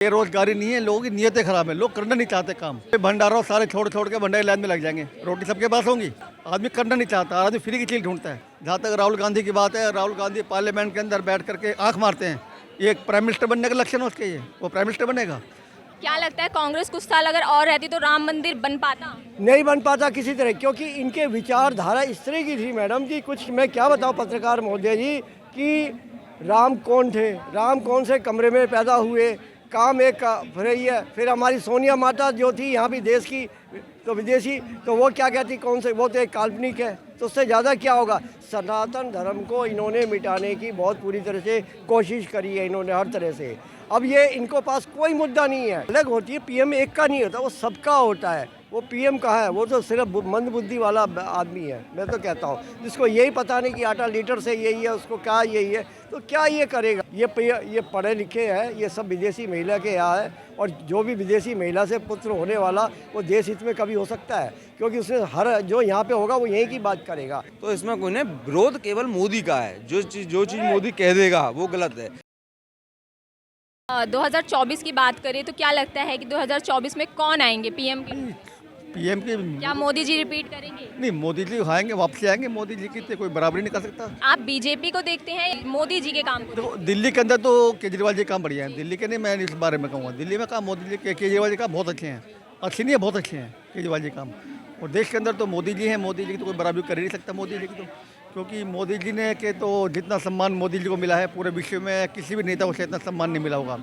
बेरोजगारी नहीं है, लोगों की नीयतें खराब है, लोग करना नहीं चाहते काम। भंडारों सारे छोड़ छोड़ के भंडारी लाइन में लग जाएंगे, रोटी सबके पास होंगी। आदमी करना नहीं चाहता, आदमी फ्री की चीज ढूंढता है। जहाँ तक राहुल गांधी की बात है, राहुल गांधी पार्लियामेंट के अंदर बैठ करके आंख मारते हैं। ये एक प्राइम मिनिस्टर बनने का लक्षण है उसके, ये वो प्राइम मिनिस्टर बनेगा। क्या लगता है कांग्रेस कुछ साल अगर और रहती तो राम मंदिर बन पाता? नहीं बन पाता किसी तरह, क्योंकि इनके विचारधारा इस तरह की थी मैडम जी। कुछ मैं क्या बताऊं पत्रकार महोदय जी कि राम कौन थे, राम कौन से कमरे में पैदा हुए, काम एक रही है। फिर हमारी सोनिया माता जो थी यहाँ भी देश की तो विदेशी, तो वो क्या कहती कौन से, वो तो एक काल्पनिक है। तो उससे ज़्यादा क्या होगा। सनातन धर्म को इन्होंने मिटाने की बहुत पूरी तरह से कोशिश करी है इन्होंने, हर तरह से। अब ये इनको पास कोई मुद्दा नहीं है। अलग होती है, पीएम एक का नहीं होता, वो सबका होता है। वो पीएम कहाँ है, वो तो सिर्फ मंद बुद्धि वाला आदमी है। मैं तो कहता हूँ जिसको यही पता नहीं कि आटा लीटर से यही है, उसको क्या यही है, तो क्या ये करेगा। ये पढ़े लिखे हैं, ये सब विदेशी महिला के यहाँ है। और जो भी विदेशी महिला से पुत्र होने वाला वो देश हित में कभी हो सकता है, क्योंकि उसने हर जो यहाँ पे होगा वो यहीं की बात करेगा। तो इसमें कोई नहीं, विरोध केवल मोदी का है। जो चीज़ मोदी कह देगा वो गलत है। 2024 की बात करें तो क्या लगता है कि 2024 में कौन आएंगे पीएम के? पीएम की क्या मोदी जी रिपीट करेंगे? नहीं, मोदी जी आएंगे, वापसी आएंगे। मोदी जी की तो कोई बराबरी नहीं कर सकता। आप बीजेपी को देखते हैं मोदी जी के काम को? देखो, दिल्ली के अंदर तो केजरीवाल जी काम बढ़िया है। दिल्ली के नहीं, मैं इस बारे में कहूँगा। दिल्ली में काम मोदी जी के, केजरीवाल जी का बहुत अच्छे हैं। अच्छे नहीं है, बहुत अच्छे हैं केजरीवाल जी काम। और देश के अंदर तो मोदी जी हैं। मोदी जी की तो कोई बराबरी कर ही नहीं सकता मोदी जी की तो, क्योंकि मोदी जी ने के तो जितना सम्मान मोदी जी को मिला है पूरे विश्व में किसी भी नेता को इतना सम्मान नहीं मिला होगा।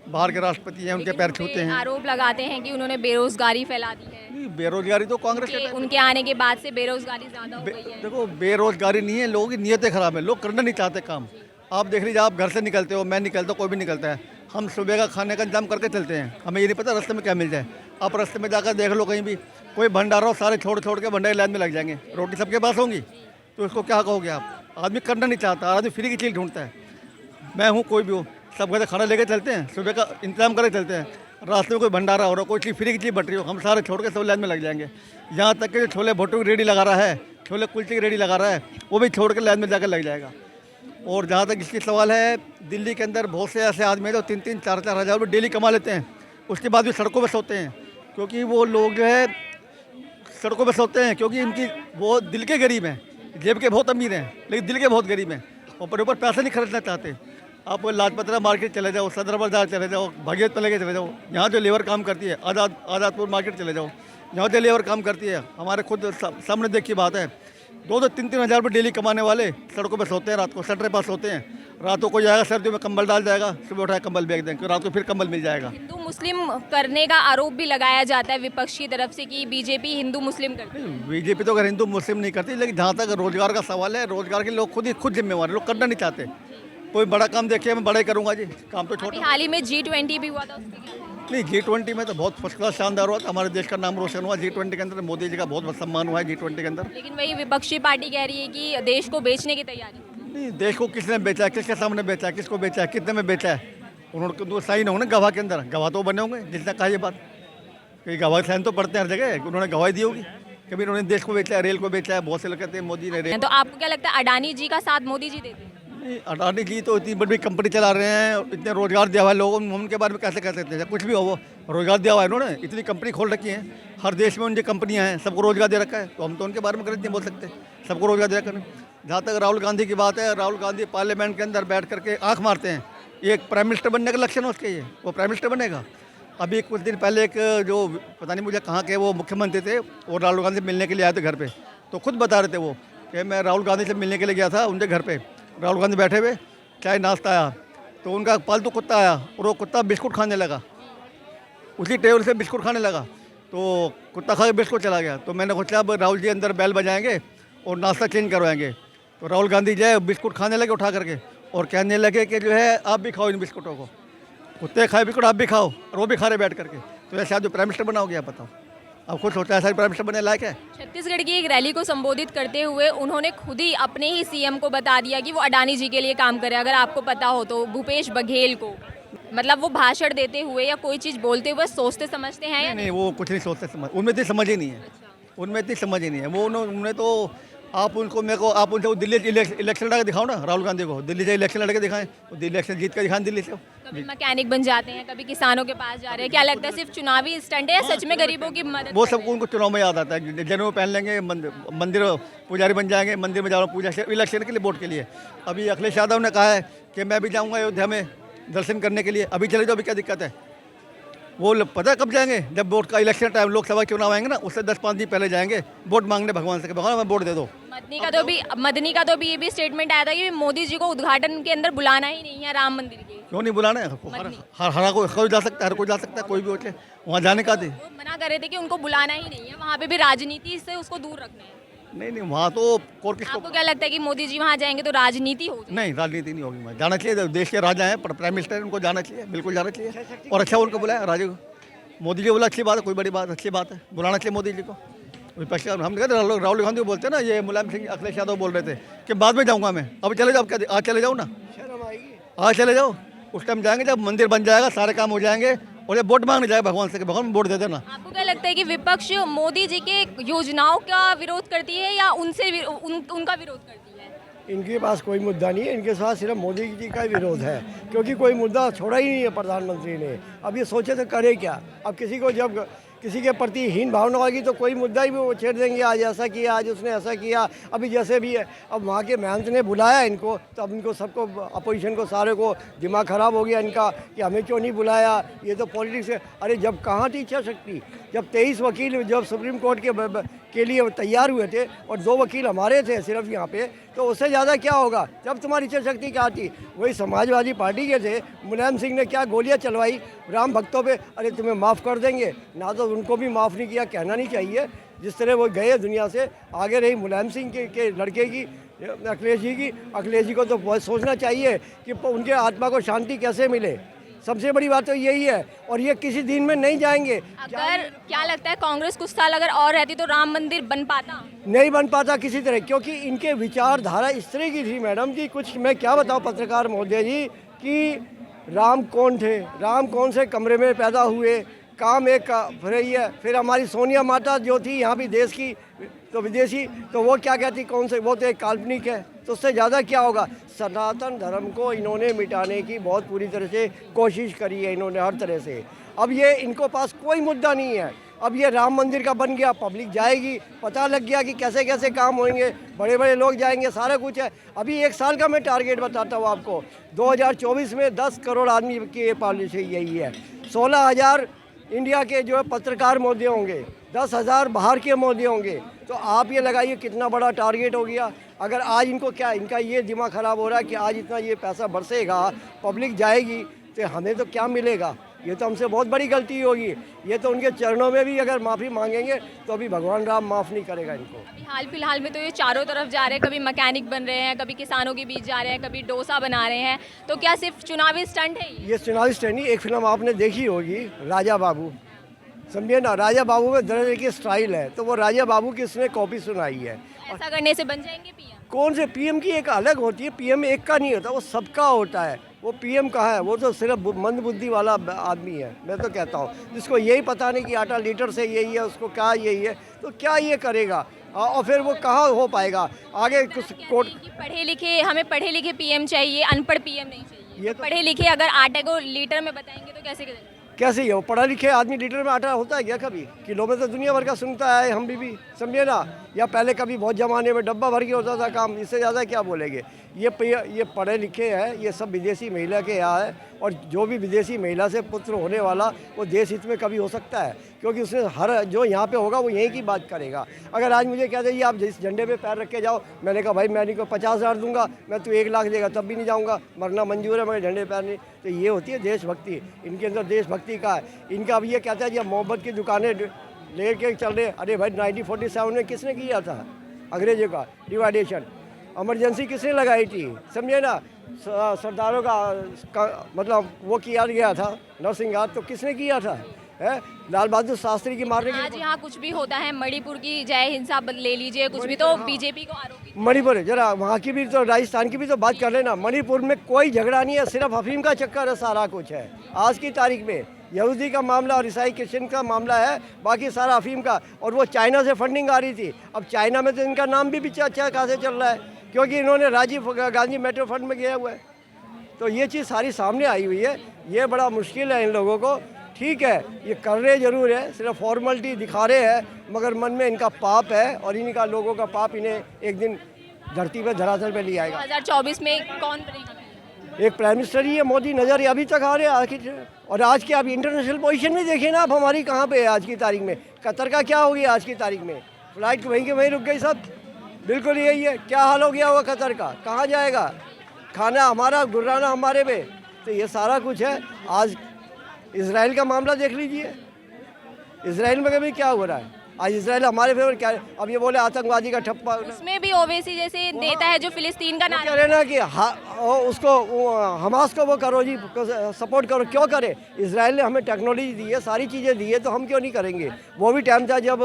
बाहर के राष्ट्रपति हैं, उनके पैर छूते हैं। आरोप लगाते हैं कि उन्होंने बेरोजगारी फैला दी है। नहीं, बेरोजगारी तो कांग्रेस के टाइम उनके आने के बाद से बेरोजगारी ज्यादा हो गई है। देखो, बेरोजगारी नहीं है, लोगों की नीयतें खराब है, लोग करना नहीं चाहते काम। आप देख लीजिए, आप घर से निकलते हो, मैं निकलता हूँ, कोई भी निकलता है, हम सुबह का खाने का इंतजाम करके चलते हैं। हमें ये नहीं पता रास्ते में क्या मिल जाए। आप रास्ते में जाकर देख लो, कहीं भी कोई भंडारा सारे छोड़ छोड़ के भंडारी लाइन में लग जाएंगे, रोटी सबके पास होंगी, तो इसको क्या कहोगे आप। आदमी करना नहीं चाहता, आदमी फ्री की चीज़ ढूंढता है। मैं हूँ, कोई भी हो, सब घर खाना लेके चलते हैं, सुबह का इंतजाम करके चलते हैं। रास्ते में कोई भंडारा हो रहा, कोई चीज़ फ्री की चीज़ बट रही हो, हम सारे छोड़ के सब लाइन में लग जाएंगे। यहाँ तक कि जो छोले भटूरे की रेडी लगा रहा है, छोले कुलचे की रेडी लगा रहा है, वो भी छोड़ के लाइन में जाकर लग जाएगा। और जहाँ तक इसकी सवाल है, दिल्ली के अंदर बहुत से ऐसे आदमी हैं जो 3-3, 4-4 हज़ार रुपये डेली कमा लेते हैं, उसके बाद भी सड़कों पर सोते हैं। क्योंकि वो लोग जो है सड़कों पर सोते हैं क्योंकि इनकी वो दिल के गरीब हैं, जेब के बहुत अमीर हैं, लेकिन दिल के बहुत गरीब हैं, और ऊपर पैसा नहीं खर्चना चाहते। आप लाजपत राय मार्केट चले जाओ, सदर बाजार चले जाओ, भगीरथ पले के चले जाओ, यहाँ जो लेबर काम करती है, आज़ादपुर मार्केट चले जाओ, यहाँ जो लेबर काम करती है, हमारे खुद सामने देख की बात है, 2-2, 3-3 हज़ार रुपये डेली कमाने वाले सड़कों पे सोते हैं, रात को शटर पास सोते हैं। रातों को जाएगा, सर्दियों में कंबल डाल जाएगा, सुबह उठाए कंबल बेच देंगे, रात को फिर कंबल मिल जाएगा। हिंदू मुस्लिम करने का आरोप भी लगाया जाता है विपक्ष की तरफ से कि बीजेपी हिंदू मुस्लिम करती है। बीजेपी तो अगर हिंदू मुस्लिम नहीं करती, लेकिन जहाँ तक रोजगार का सवाल है, रोजगार के लोग खुद जिम्मेवार है, लोग करना नहीं चाहते। कोई बड़ा काम देखिए, मैं बड़ा ही करूँगा जी, काम तो छोटा। हाल ही में G20 भी हुआ था, नहीं, G20 में तो बहुत फर्स्ट क्लास शानदार हुआ था, हमारे देश का नाम रोशन हुआ। G20 के अंदर मोदी जी का बहुत सम्मान हुआ है G20 के अंदर। लेकिन वही विपक्षी पार्टी कह रही है कि देश को बेचने की तैयारी। नहीं, देश को किसने बेचा है, किसके सामने बेचा है, किसको बेचा है, कितने में बेचा है, उन्होंने तो साइन होंगे ना गवाह के अंदर, गवाह तो बने होंगे जिसने कहा ये बात। कई गवाह साइन तो पढ़ते हैं हर जगह, उन्होंने गवाही दी होगी कभी उन्होंने देश को बेचा है, रेल को बेचा है। बहुत से लोग कहते हैं मोदी ने रेल। तो आपको क्या लगता है अडानी जी का साथ मोदी जी देते हैं? नहीं, अडानी जी तो इतनी बड़ी कंपनी चला रहे हैं, इतने रोजगार दिया हुआ है लोगों को, उनके बारे में कैसे कह सकते हैं। कुछ भी हो, वो रोजगार दिया हुआ है उन्होंने, इतनी कंपनी खोल रखी है, हर देश में उनकी कंपनियां हैं, सबको रोजगार दे रखा है, तो हम तो उनके बारे में गलत नहीं बोल सकते, सबको रोजगार दे रखा है। जहाँ तक राहुल गांधी की बात है, राहुल गांधी पार्लियामेंट के अंदर बैठ करके आँख मारते हैं। ये एक प्राइम मिनिस्टर बनने का लक्षण है उसके, ये वो प्राइम मिनिस्टर बनेगा। अभी कुछ दिन पहले एक जो पता नहीं मुझे कहाँ के वो मुख्यमंत्री थे, वो राहुल गांधी से मिलने के लिए आए थे घर पे, तो खुद बता रहे थे वो कि मैं राहुल गांधी से मिलने के लिए गया था उनके घर पे। राहुल गांधी बैठे हुए, चाय नाश्ता आया, तो उनका पालतू कुत्ता आया और वो कुत्ता बिस्कुट खाने लगा, उसी टेबल से बिस्कुट खाने लगा, तो कुत्ता खा के बिस्कुट चला गया। तो मैंने सोचा अब राहुल जी अंदर बैल बजाएंगे और नाश्ता चेंज करवाएंगे। तो राहुल गांधी जो है बिस्कुट खाने लगे उठा करके, और कहने लगे कि जो है आप भी खाओ इन बिस्कुटों को, कुत्ते खाए बिस्कुट आप भी खाओ, और वो भी खा रहे बैठ करके। तो ऐसे आप जो प्राइम मिनिस्टर बनाओगे, आप बताओ, अब खुद सोचा है प्राइम मिनिस्टर बनने लायक है। छत्तीसगढ़ की एक रैली को संबोधित करते हुए उन्होंने खुद ही अपने ही सीएम को बता दिया कि वो अडानी जी के लिए काम करे। अगर आपको पता हो तो भूपेश बघेल को, मतलब वो भाषण देते हुए या कोई चीज़ बोलते हुए सोचते समझते हैं या नहीं, वो कुछ नहीं सोचते, उनमें इतनी समझ ही नहीं है, उनमें इतनी समझ ही नहीं है। वो उन्होंने तो आप उनको मेरे को आप उनसे दिल्ली इलेक्शन लड़ा के दिखाओ ना, राहुल गांधी को दिल्ली से इलेक्शन लड़के दिखाएं, वो इलेक्शन जीत कर दिखाएं दिल्ली से। कभी मैकेनिक बन जाते हैं, कभी किसानों के पास जा रहे हैं, क्या लगता है सिर्फ चुनावी स्टंट है या सच में गरीबों की मदद वो कर सबको उनको चुनाव में याद आता है, जनेऊ पहन लेंगे, मंदिर पुजारी बन जाएंगे, मंदिर में जा रहा हूँ पूजा इलेक्शन के लिए, वोट के लिए। अभी अखिलेश यादव ने कहा है कि मैं भी जाऊँगा अयोध्या में दर्शन करने के लिए, अभी चले जाओ, अभी क्या दिक्कत है? वो पता है कब जाएंगे? जब वोट का इलेक्शन टाइम, लोकसभा चुनाव आएंगे ना, उससे 10-5 दिन पहले जाएंगे वोट मांगने भगवान से कि भगवान हमें वोट दे दो। मदनी का तो भी ये भी स्टेटमेंट आया था कि मोदी जी को उद्घाटन के अंदर बुलाना ही नहीं है राम मंदिर के। क्यों नहीं बुलाना है? हर कोई जा सकता है, हर कोई जा सकता है, कोई भी हो चाहे वहाँ जाने का थी। वो मना कर रहे थे कि उनको बुलाना ही नहीं है, वहाँ पे भी राजनीति से उसको दूर रखना है। नहीं वहाँ तो और किसको? आपको क्या लगता है कि मोदी जी वहाँ जाएंगे तो राजनीति होगी? नहीं, राजनीति नहीं होगी। वहाँ जाना चाहिए, देश के राजा हैं, प्राइम मिनिस्टर है, उनको जाना चाहिए, बिल्कुल जाना चाहिए। और अच्छा उनको बुलाया राजे को, मोदी जी बोला अच्छी बात है, कोई बड़ी बात अच्छी बात है, बुलाना चाहिए मोदी जी को। विपक्ष हम कहते राहुल गांधी बोलते हैं ना, ये मुलायम सिंह अखिलेश यादव बोल रहे थे कि बाद में जाऊँगा मैं, अब चले जाओ, क्या आज चले जाओ ना, आज चले जाओ, उस टाइम जाएंगे जब मंदिर बन जाएगा, सारे काम हो जाएंगे, और जब वोट मांगने जाएगा भगवान से कि भगवान वोट दे देना। आपको क्या लगता है कि विपक्ष मोदी जी के योजनाओं का विरोध करती है या उनका विरोध करती है? इनके पास कोई मुद्दा नहीं है, इनके साथ सिर्फ मोदी जी का ही विरोध है, क्योंकि कोई मुद्दा छोड़ा ही नहीं है प्रधानमंत्री ने। अब ये सोचे तो करे क्या? अब किसी को जब किसी के प्रति हीन भावना होगी तो कोई मुद्दा ही वो छेड़ देंगे, आज ऐसा किया, आज उसने ऐसा किया। अभी जैसे भी है, अब वहाँ के महंत ने बुलाया इनको, तो अब इनको सबको अपोजिशन को सारे को दिमाग ख़राब हो गया इनका कि हमें क्यों नहीं बुलाया, ये तो पॉलिटिक्स है। अरे जब कहाँ थी इच्छा शक्ति? जब 23 वकील जब सुप्रीम कोर्ट के लिए तैयार हुए थे और 2 वकील हमारे थे सिर्फ यहाँ पे, तो उससे ज़्यादा क्या होगा? जब तुम्हारी इच्छा शक्ति क्या थी? वही समाजवादी पार्टी के थे, मुलायम सिंह ने क्या गोलियां चलवाई राम भक्तों पे। अरे तुम्हें माफ़ कर देंगे ना, तो उनको भी माफ़ नहीं किया, कहना नहीं चाहिए। जिस तरह वो गए दुनिया से, आगे रही मुलायम सिंह के लड़के की, अखिलेश जी को तो बहुत सोचना चाहिए कि उनके आत्मा को शांति कैसे मिले। सबसे बड़ी बात तो यही है, और ये किसी दिन में नहीं जाएंगे। अगर क्या लगता है कांग्रेस कुछ साल अगर और रहती तो राम मंदिर बन पाता? नहीं बन पाता किसी तरह, क्योंकि इनके विचारधारा इस तरह की थी मैडम जी, कुछ मैं क्या बताऊं पत्रकार महोदय जी, कि राम कौन थे, राम कौन से कमरे में पैदा हुए, काम एक रही है। फिर हमारी सोनिया माता जो थी यहाँ भी देश की, तो विदेशी, तो वो क्या कहती, कौन से, वो तो एक काल्पनिक है, तो उससे ज़्यादा क्या होगा? सनातन धर्म को इन्होंने मिटाने की बहुत पूरी तरह से कोशिश करी है इन्होंने, हर तरह से। अब ये इनको पास कोई मुद्दा नहीं है। अब ये राम मंदिर का बन गया, पब्लिक जाएगी, पता लग गया कि कैसे कैसे काम होंगे, बड़े बड़े लोग जाएंगे, सारा कुछ है। अभी 1 साल का मैं टारगेट बताता हूँ आपको, 2024 में 10 करोड़ आदमी की पॉलिसी यही है। 16,000 इंडिया के जो है पत्रकार मोदी होंगे, 10,000 बाहर के मोदी होंगे। तो आप ये लगाइए कितना बड़ा टारगेट हो गया। अगर आज इनको क्या, इनका ये दिमाग ख़राब हो रहा है कि आज इतना ये पैसा बरसेगा, पब्लिक जाएगी, तो हमें तो क्या मिलेगा? ये तो हमसे बहुत बड़ी गलती होगी। ये तो उनके चरणों में भी अगर माफ़ी मांगेंगे तो अभी भगवान राम माफ़ नहीं करेगा इनको। अभी हाल फिलहाल में तो ये चारों तरफ जा रहे हैं, कभी मैकेनिक बन रहे हैं, कभी किसानों के बीच जा रहे हैं, कभी डोसा बना रहे हैं, तो क्या सिर्फ चुनावी स्टंट है ये? चुनावी स्टंट नहीं, एक फिल्म आपने देखी होगी राजा बाबू, समझिए ना, राजा बाबू में तरह की स्टाइल है, तो वो राजा बाबू की इसने कॉपी सुनाई है। ऐसा करने से बन जाएंगे पीएम? कौन से पीएम की एक अलग होती है, पीएम एक का नहीं होता, वो सबका होता है। वो पीएम कहाँ है? वो तो सिर्फ मंद बुद्धि वाला आदमी है, मैं तो कहता हूँ, जिसको यही पता नहीं कि आटा लीटर से यही है, उसको क्या यही है, तो क्या ये करेगा? और फिर वो कहाँ हो पाएगा आगे? कुछ कोर्ट पढ़े लिखे, हमें पढ़े लिखे पीएम चाहिए, अनपढ़ पीएम नहीं चाहिए। ये तो पढ़े लिखे अगर आटे को लीटर में बताएंगे तो कैसे करेंगे? कैसे है? वो पढ़ा लिखे आदमी लीटर में आटा होता है क्या कभी? किलो में तो दुनिया भर का सुनता है, हम भी समझिए ना। या पहले कभी बहुत ज़माने में डब्बा भर के होता था काम, इससे ज़्यादा क्या बोलेंगे? ये पढ़े लिखे हैं, ये सब विदेशी महिला के यहाँ है, और जो भी विदेशी महिला से पुत्र होने वाला वो देश हित में कभी हो सकता है, क्योंकि उसने हर जो यहाँ पे होगा वो यहीं की बात करेगा। अगर आज मुझे कह दीजिए आप जिस झंडे पे पैर रख के जाओ, मैंने कहा भाई मैं नहीं को 50,000 दूंगा, मैं तू 1 लाख देगा तब भी नहीं जाऊँगा, मरना मंजूर है, मगर झंडे पैर नहीं। तो ये होती है देशभक्ति, इनके अंदर देशभक्ति का है। इनका अब ये कहता है जी मोहब्बत की दुकानें ले के चल रहे। अरे भाई 1947 में किसने किया था अंग्रेजों का डिवाइडेशन? इमरजेंसी किसने लगाई थी? समझे ना, सरदारों का मतलब वो किया गया था नरसिंहार, तो किसने किया था? है लाल बहादुर शास्त्री की मारने आज की। यहाँ कुछ भी होता है, मणिपुर की जय हिंसा ले लीजिए, कुछ भी तो बीजेपी को आरोपित। मणिपुर जरा वहाँ की भी तो राजस्थान की भी तो बात कर लेना। मणिपुर में कोई झगड़ा नहीं है, सिर्फ अफीम का चक्कर है, सारा कुछ है। आज की तारीख में यहूदी का मामला और ईसाई क्रिश्चियन का मामला है, बाकी सारा अफीम का। और वो चाइना से फंडिंग आ रही थी। अब चाइना में तो इनका नाम भी अच्छा खासे चल रहा है, क्योंकि इन्होंने राजीव गांधी मेट्रो फंड में गया हुआ है। तो ये चीज़ सारी सामने आई हुई है। ये बड़ा मुश्किल है इन लोगों को। ठीक है, ये कर रहे जरूर है, सिर्फ फॉर्मेलिटी दिखा रहे हैं, मगर मन में इनका पाप है और इनका लोगों का पाप इन्हें एक दिन धरती पे धरातल पे ले आएगा। 2024 में कौन बनेगा? एक प्राइम मिनिस्टर ही है, मोदी नज़र अभी तक आ रहे हैं आखिर। और आज की आप इंटरनेशनल पोजीशन में देखिए ना, आप हमारी कहाँ पे है आज की तारीख में। कतर का क्या हो गया आज की तारीख में? फ्लाइट वहीं के वहीं रुक गई सब। बिल्कुल यही है। क्या हाल हो गया होगा कतर का? कहाँ जाएगा? खाना हमारा, गुर्राना हमारे में। तो ये सारा कुछ है। आज इजराइल का मामला देख लीजिए, इजराइल में कभी क्या हो रहा है। आज इजराइल हमारे फेवर क्या है? अब ये बोले आतंकवादी का ठप्पा। उसमें भी ओवैसी जैसे नेता है जो फिलिस्तीन का नाम कह रहे ना कि उसको हमास को वो करो जी, सपोर्ट करो। क्यों करे? इजराइल ने हमें टेक्नोलॉजी दी है, सारी चीज़ें दी है, तो हम क्यों नहीं करेंगे? वो भी टाइम था जब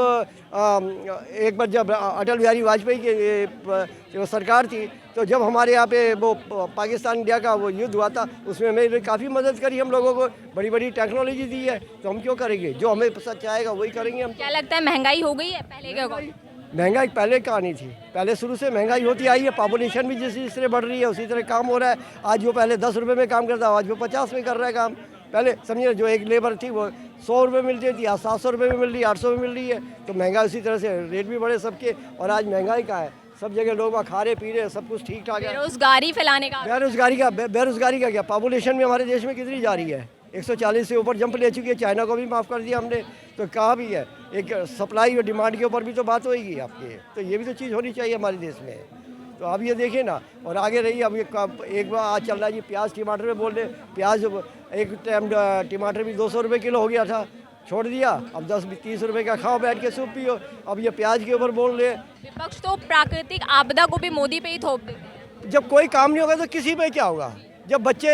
एक बार जब अटल बिहारी वाजपेयी की जो सरकार थी, तो जब हमारे यहाँ पे वो पाकिस्तान इंडिया का वो युद्ध हुआ था, उसमें हमें काफ़ी मदद करी। हम लोगों को बड़ी बड़ी टेक्नोलॉजी दी है, तो हम क्यों करेंगे? जो हमें पसंद चाहेगा वही करेंगे हम। क्या लगता है महंगाई हो गई है पहले के अकॉर्डिंग? महंगाई पहले कहानी थी, पहले शुरू से महंगाई होती आई है। पॉपुलेशन भी जिस तरह बढ़ रही है उसी तरह काम हो रहा है। आज वो पहले 10 रुपये में काम करता, आज वो 50 में कर रहा है काम। पहले समझिए जो एक लेबर थी वो 100 रुपये मिलती थी, आज 700 रुपये में मिल रही है, 800 में मिल रही है। तो महंगाई उसी तरह से, रेट भी बढ़े सबके। और आज महंगाई का है, सब जगह लोग खा रहे पी रहे, सब कुछ ठीक ठाक है। बेरोजगारी फैलाने का बेरोजगारी का क्या? पॉपुलेशन भी हमारे देश में कितनी जा रही है? 140 से ऊपर जंप ले चुकी है। चाइना को भी माफ़ कर दिया हमने, तो कहा भी है एक सप्लाई और डिमांड के ऊपर भी तो बात होगी आपकी। तो ये भी तो चीज़ होनी चाहिए हमारे देश में। तो अब ये देखिए ना, और आगे रही। अब एक बार आज चल रहा है जी प्याज टमाटर में बोल रहे। प्याज एक टाइम टमाटर भी 200 रुपये किलो हो गया था, छोड़ दिया। अब 10-30 रुपये का खाओ, बैठ के सूप पियो। अब ये प्याज के ऊपर बोल रहे। विपक्ष तो प्राकृतिक आपदा को भी मोदी पे ही थोप देते हैं। जब कोई काम नहीं होगा तो किसी पे क्या होगा? जब बच्चे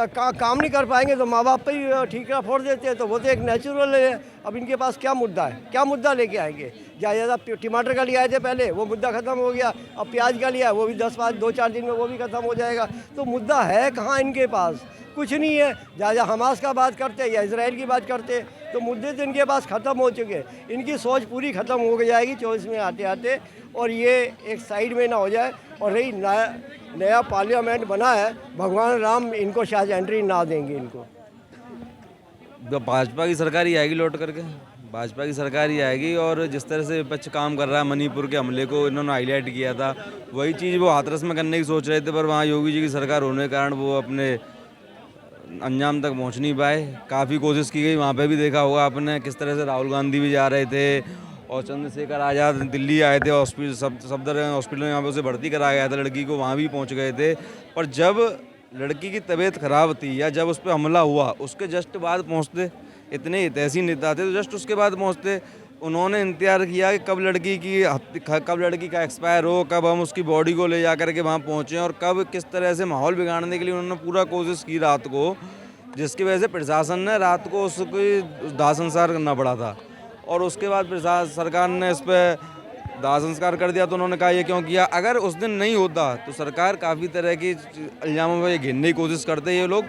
काम नहीं कर पाएंगे तो माँ बाप पे ही ठीकरा फोड़ देते हैं। तो वो तो एक नेचुरल है। अब इनके पास क्या मुद्दा है? क्या मुद्दा लेके आएंगे? ज़्यादा टमाटर का ले आए थे पहले, वो मुद्दा ख़त्म हो गया। अब प्याज का लिया, वो भी 2-4 दिन में वो भी ख़त्म हो जाएगा। तो मुद्दा है कहाँ इनके पास? कुछ नहीं है। ज़्यादा हमास का बात करते या इसराइल की बात करते, तो मुद्दे तो इनके पास ख़त्म हो चुके। इनकी सोच पूरी ख़त्म हो जाएगी 24 में आते आते, और ये एक साइड में ना हो जाए। और रही नया पार्लियामेंट बना है, भगवान राम इनको शायद एंट्री ना देंगे इनको। भाजपा की सरकार ही आएगी लौट करके, भाजपा की सरकार ही आएगी। और जिस तरह से विपक्ष काम कर रहा है, मणिपुर के हमले को इन्होंने हाईलाइट किया था, वही चीज़ वो हाथरस में करने की सोच रहे थे, पर वहाँ योगी जी की सरकार होने के कारण वो अपने अंजाम तक पहुँच नहीं पाए। काफ़ी कोशिश की गई, वहाँ पे भी देखा होगा आपने किस तरह से राहुल गांधी भी जा रहे थे, और चंद्रशेखर आज़ाद दिल्ली आए थे, हॉस्पिटल सफदर हॉस्पिटल में यहाँ पे उसे भर्ती कराया गया था लड़की को, वहाँ भी पहुँच गए थे। पर जब लड़की की तबीयत खराब थी या जब उस पर हमला हुआ, उसके जस्ट बाद पहुँचते। इतने हितैषी नेता थे तो जस्ट उसके बाद पहुँचते। उन्होंने इंतजार किया कि कब लड़की का एक्सपायर हो, कब हम उसकी बॉडी को ले जा कर के वहाँ पहुँचें, और कब किस तरह से माहौल बिगाड़ने के लिए उन्होंने पूरा कोशिश की रात को, जिसकी वजह से प्रशासन ने रात को उसको दाह संस्कार करना पड़ा था। और उसके बाद सरकार ने इस पर दाह संस्कार कर दिया। तो उन्होंने कहा ये क्यों किया? अगर उस दिन नहीं होता तो सरकार काफ़ी तरह की इल्ज़ामों पर घेरने की कोशिश करते ये लोग।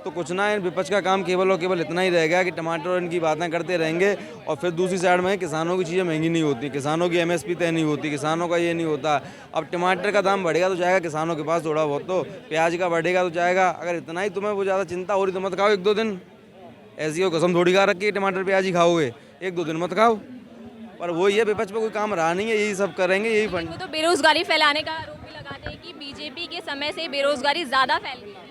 तो कुछ ना, विपक्ष का काम केवल और केवल इतना ही रहेगा कि टमाटर और इनकी बातें करते रहेंगे, और फिर दूसरी साइड में किसानों की चीज़ें महंगी नहीं होती, किसानों की MSP तय नहीं होती, किसानों का ये नहीं होता। अब टमाटर का दाम बढ़ेगा तो जाएगा किसानों के पास थोड़ा बहुत, तो प्याज का बढ़ेगा तो जाएगा। अगर इतना ही तुम्हें वो ज़्यादा चिंता हो रही तो मत खाओ 1-2 दिन। ऐसी हो कसम थोड़ी खा रखी है टमाटर प्याज ही खाओगे, 1-2 दिन मत खाओ। पर वो ये विपक्ष पे कोई काम रहा नहीं है, यही सब करेंगे, यही फंड। वो तो बेरोजगारी फैलाने का आरोप भी लगाते हैं कि बीजेपी के समय से बेरोजगारी ज़्यादा फैल गई है।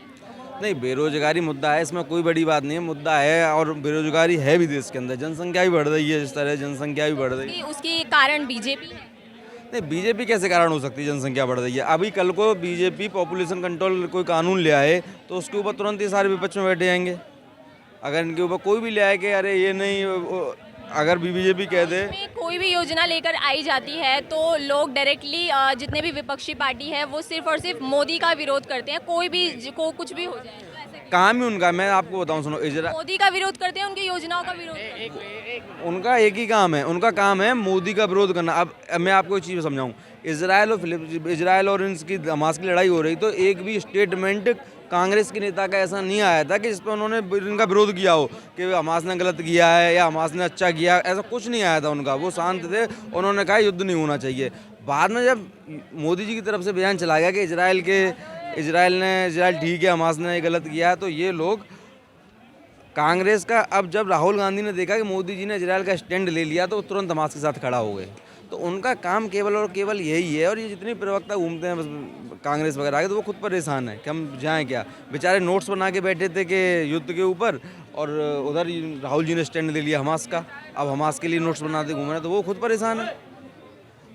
नहीं, बेरोजगारी मुद्दा है, इसमें कोई बड़ी बात नहीं है, मुद्दा है। और बेरोजगारी है भी देश के अंदर, जनसंख्या भी बढ़ रही है, जिस तरह जनसंख्या भी बढ़ रही है। उसकी कारण बीजेपी है? नहीं, बीजेपी कैसे कारण हो सकती है? जनसंख्या बढ़ रही है। अभी कल को बीजेपी पॉपुलेशन कंट्रोल कोई कानून ले आए तो उसके ऊपर तुरंत ही सारे विपक्ष में बैठे जाएंगे। अगर इनके ऊपर कोई भी ले आए कि अरे ये नहीं, अगर बीजेपी कह दे कोई भी योजना लेकर आई जाती है तो लोग डायरेक्टली जितने भी विपक्षी पार्टी है वो सिर्फ और सिर्फ मोदी का विरोध करते हैं, कोई भी कुछ भी हो जाए। तो ऐसे काम ही उनका, मैं आपको बताऊं, सुनो, इजराइल मोदी का विरोध करते हैं, उनकी योजनाओं का विरोध करते हैं। उनका एक ही काम है, उनका काम है मोदी का विरोध करना। अब मैं आपको एक चीज़ समझाऊं, इजराइल और इनकी हमास की लड़ाई हो रही, तो एक भी स्टेटमेंट कांग्रेस के नेता का ऐसा नहीं आया था कि जिस पर उन्होंने इनका विरोध किया हो कि हमास ने गलत किया है या हमास ने अच्छा किया, ऐसा कुछ नहीं आया था उनका। वो शांत थे, उन्होंने कहा युद्ध नहीं होना चाहिए। बाद में जब मोदी जी की तरफ से बयान चला गया कि इजराइल ठीक है, हमास ने गलत किया है, तो ये लोग कांग्रेस का, अब जब राहुल गांधी ने देखा कि मोदी जी ने इजराइल का स्टैंड ले लिया तो तुरंत हमास के साथ खड़ा हो गए। तो उनका काम केवल और केवल यही है। और ये जितने प्रवक्ता घूमते हैं बस कांग्रेस वगैरह के, तो वो खुद परेशान है कि हम जाएँ क्या। बेचारे नोट्स बना के बैठे थे कि युद्ध के ऊपर, और उधर राहुल जी ने स्टैंड ले लिया हमास का, अब हमास के लिए नोट्स बनाते घूम रहे हैं, तो वो खुद परेशान है।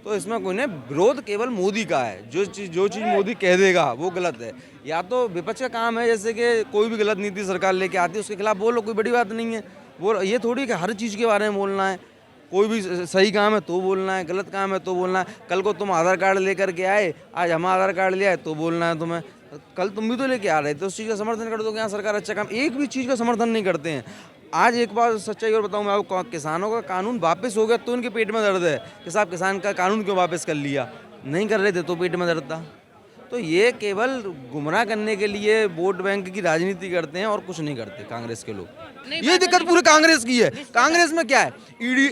तो इसमें कोई नहीं, विरोध केवल मोदी का है। जो चीज़ मोदी कह देगा वो गलत है। या तो विपक्ष का काम है, जैसे कि कोई भी गलत नीति सरकार लेके आती है उसके खिलाफ बोलो, कोई बड़ी बात नहीं है। वो ये थोड़ी कि हर चीज़ के बारे में बोलना है। कोई भी सही काम है तो बोलना है, गलत काम है तो बोलना है। कल को तुम आधार कार्ड लेकर के आए, आज हम आधार कार्ड ले आए तो बोलना है तुम्हें। कल तुम भी तो लेके आ रहे थे, उस चीज़ का समर्थन कर दो कि हाँ सरकार अच्छा काम। एक भी चीज़ का समर्थन नहीं करते हैं। आज एक बार सच्चाई और बताऊं मैं आपको, किसानों का कानून वापस हो गया तो उनके पेट में दर्द है कि साहब किसान का कानून क्यों वापस कर लिया। नहीं कर रहे थे तो पेट में दर्द था। तो ये केवल गुमराह करने के लिए वोट बैंक की राजनीति करते हैं और कुछ नहीं करते कांग्रेस के लोग। ये दिक्कत पूरी कांग्रेस की है। कांग्रेस में क्या है, ईडी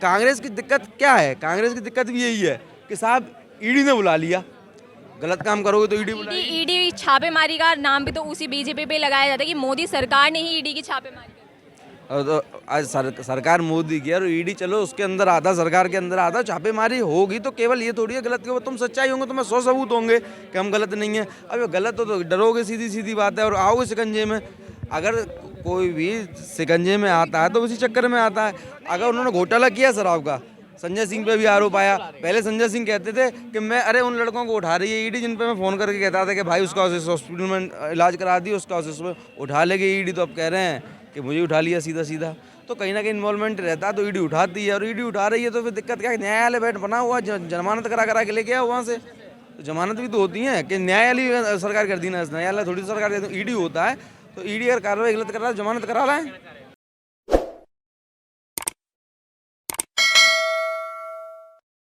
कांग्रेस की दिक्कत क्या है? कांग्रेस की दिक्कत भी यही है कि साहब ईडी ने बुला लिया, गलत काम करोगे तो ईडी बुलाएगी। ईडी छापेमारी का नाम भी तो उसी बीजेपी पे लगाया जाता है कि मोदी सरकार ने ही ईडी की छापेमारी की। और तो आज सरकार मोदी की और ईडी, चलो उसके अंदर आता, सरकार के अंदर आता, छापेमारी होगी तो केवल ये थोड़ी है गलत के तुम सच्चाई होंगे तो मैं 100 सबूत होंगे कि हम गलत नहीं है। अब ये गलत हो तो डरोगे, सीधी सीधी बात है, और आओगे शिकंजे में। अगर कोई भी शिकंजे में आता है तो उसी चक्कर में आता है। अगर उन्होंने घोटाला किया शराब का, संजय सिंह पे भी आरोप आया। पहले संजय सिंह कहते थे कि मैं उन लड़कों को उठा रही है ईडी जिन पे मैं फ़ोन करके कहता था कि भाई उसका उस हॉस्पिटल में इलाज करा दी, उसका उस उठा लेगी ईडी। तो अब कह रहे हैं कि मुझे उठा लिया सीधा सीधा। तो कहीं ना कहीं इन्वॉल्वमेंट रहता है तो ईडी उठाती है, और ईडी उठा रही है तो फिर दिक्कत क्या है, न्यायालय बैठ बना हुआ, जमानत करा के लेके आओ वहाँ से। तो जमानत भी तो होती है कि न्यायालय सरकार कर दी ना, न्यायालय थोड़ी सरकार, ईडी होता है। तो ईडी अगर कार्रवाई गलत कर रहा है जमानत करा रहा है।